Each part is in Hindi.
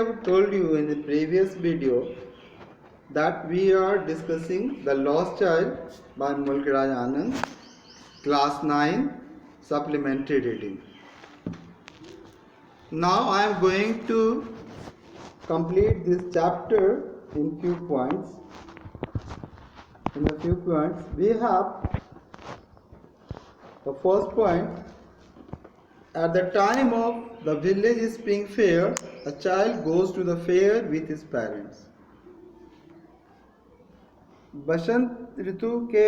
have told you in the previous video that we are discussing The Lost Child by Mulk Raj Anand, class 9, supplementary reading. Now I am going to complete this chapter in few points. In a few points, we have the first point. At the time of the village spring fair, a child goes to the fair with his parents. बसंत ऋतु के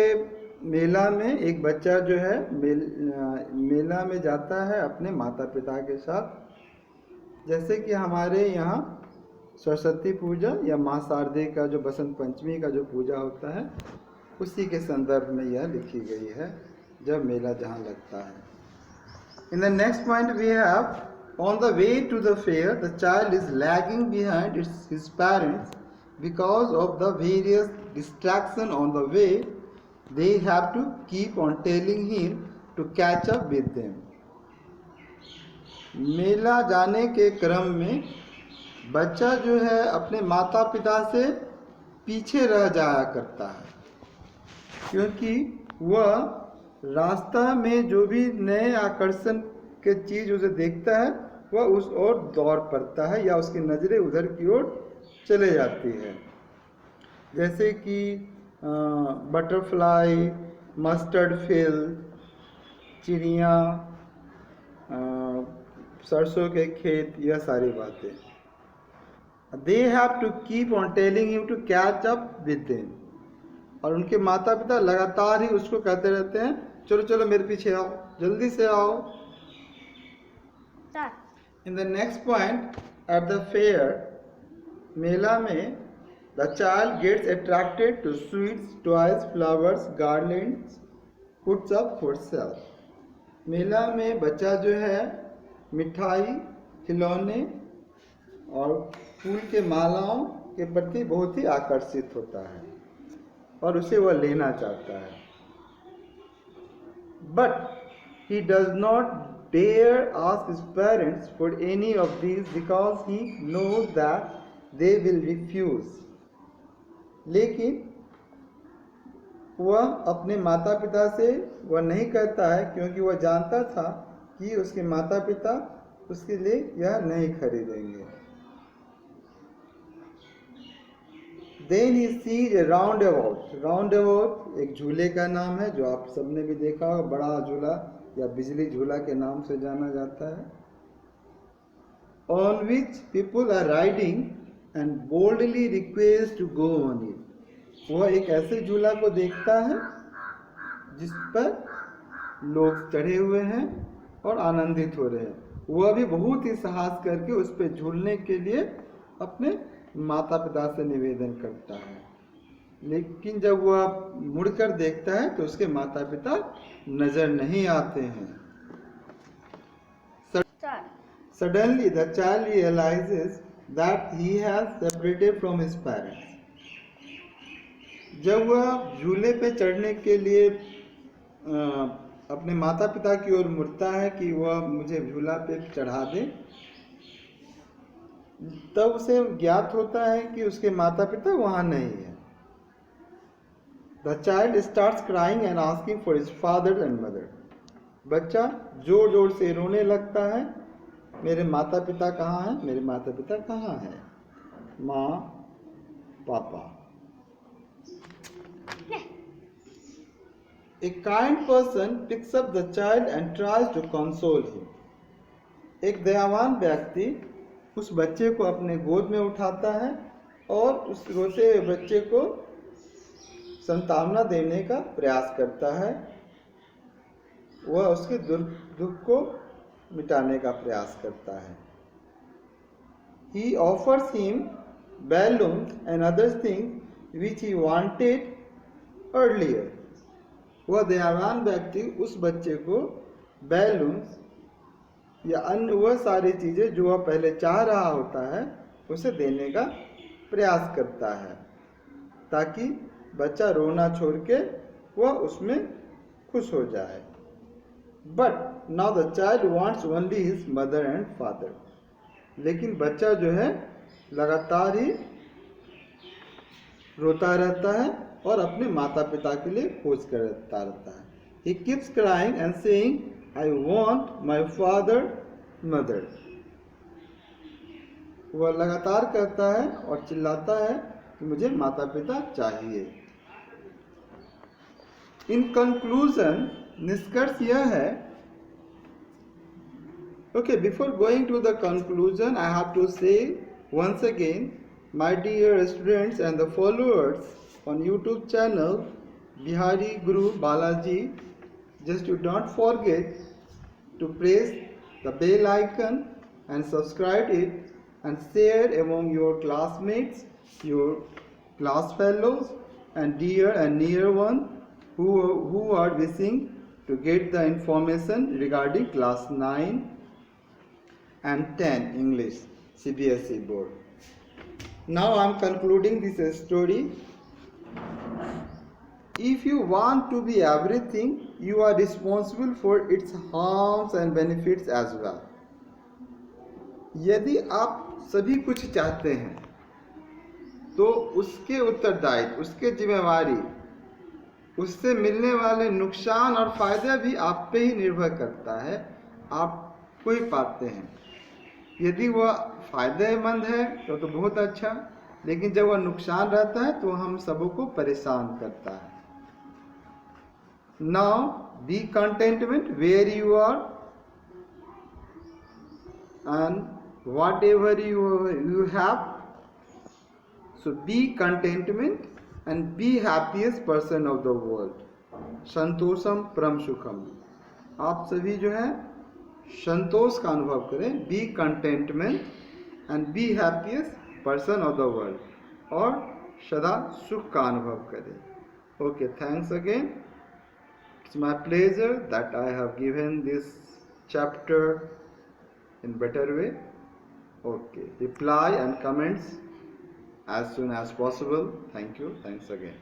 मेला में एक बच्चा जो है मेला में जाता है अपने माता पिता के साथ। जैसे कि हमारे यहाँ सरस्वती पूजा या माँ शारदे का जो बसंत पंचमी का जो पूजा होता है, उसी के संदर्भ में यह लिखी गई है, जब मेला जहाँ लगता है। In the next point we have, on the way to the fair, the child is lagging behind his parents because of the various distractions on the way. They have to keep on telling him to catch up with them. मेला जाने के क्रम में बच्चा जो है अपने माता पिता से पीछे रह जाया करता है, क्योंकि वह रास्ता में जो भी नए आकर्षण के चीज उसे देखता है वह उस ओर दौड़ पड़ता है या उसकी नज़रें उधर की ओर चले जाती है। जैसे कि बटरफ्लाई, मस्टर्ड फील्ड, चिड़िया, सरसों के खेत, यह सारी बातें। They have to keep on telling him to catch up with them, और उनके माता पिता लगातार ही उसको कहते रहते हैं, चलो चलो मेरे पीछे आओ, जल्दी से आओ। In the next point, at the fair, मेला में, the child gets attracted to sweets, toys, flowers, garlands, puts up for sale. मेला में बच्चा जो है मिठाई, खिलौने और फूल के मालाओं के प्रति बहुत ही आकर्षित होता है और उसे वह लेना चाहता है। But he does not dare ask his parents for any of these because he knows that they will refuse. लेकिन वह अपने माता पिता से वह नहीं कहता है, क्योंकि वह जानता था कि उसके माता पिता उसके लिए यह नहीं खरीदेंगे। Then he sees a roundabout. Roundabout एक झूले का नाम है, जो आप सबने भी देखा होगा, बड़ा झूला या बिजली झूला के नाम से जाना जाता है। On which people are riding and boldly request to go on it. वह एक ऐसे झूला को देखता है जिस पर लोग चढ़े हुए हैं और आनंदित हो रहे हैं। वह भी बहुत ही साहस करके उस पर झूलने के लिए अपने माता पिता से निवेदन करता है, लेकिन जब वह मुड़कर देखता है तो उसके माता पिता नजर नहीं आते हैं। Suddenly the child realizes that he has separated from his parents. जब वह झूले पे चढ़ने के लिए अपने माता पिता की ओर मुड़ता है कि वह मुझे झूला पे चढ़ा दे, तब उसे ज्ञात होता है कि उसके माता पिता वहां नहीं है। The child starts crying and asking for his father and mother. बच्चा जोर जोर से रोने लगता है, मेरे माता पिता कहाँ हैं, मेरे माता पिता कहाँ हैं, माँ, पापा। A kind person picks up the child and tries to console him. एक दयावान व्यक्ति उस बच्चे को अपने गोद में उठाता है और उस रोते हुए बच्चे को सांत्वना देने का प्रयास करता है, वह उसके दुख को मिटाने का प्रयास करता है। He offers him balloons and other things which he wanted earlier. वह दयावान व्यक्ति उस बच्चे को बैलून्स या अन्य वह सारी चीजें जो वह पहले चाह रहा होता है उसे देने का प्रयास करता है, ताकि बच्चा रोना छोड़ के वह उसमें खुश हो जाए। But now the child wants only his mother and father. लेकिन बच्चा जो है लगातार ही रोता रहता है और अपने माता पिता के लिए खोज करता रहता है. He keeps crying and saying, I want my father, mother. वह लगातार कहता है और चिल्लाता है कि मुझे माता पिता चाहिए. इन कंक्लूजन, निष्कर्ष यह है. Okay, before going to the conclusion, I have to say once again, my dear students and the followers on YouTube channel Bihari Guru Balaji, just you don't forget to press the bell icon and subscribe it and share among your classmates, your class fellows and dear and near one who are wishing to get the information regarding class 9 and 10 English CBSE board. Now I am concluding this story. If you want to be everything, you are responsible for its harms and benefits as well. यदि आप सभी कुछ चाहते हैं तो उसके उत्तरदायित्व, उसके जिम्मेवारी, उससे मिलने वाले नुकसान और फायदे भी आप पे ही निर्भर करता है. आप को ही पाते हैं. यदि वह फायदेमंद है तो बहुत अच्छा, लेकिन जब वह नुकसान रहता है तो हम सबको परेशान करता है. Now be contentment where you are and whatever you have. So be contentment and be happiest person of the world. संतोषम परम सुखम. आप सभी जो है संतोष का अनुभव करें. Be contentment and be happiest person of the world. और सदा सुख का अनुभव करें. Okay, thanks again. It's my pleasure that I have given this chapter in better way. Okay, reply and comments as soon as possible. Thank you. Thanks again.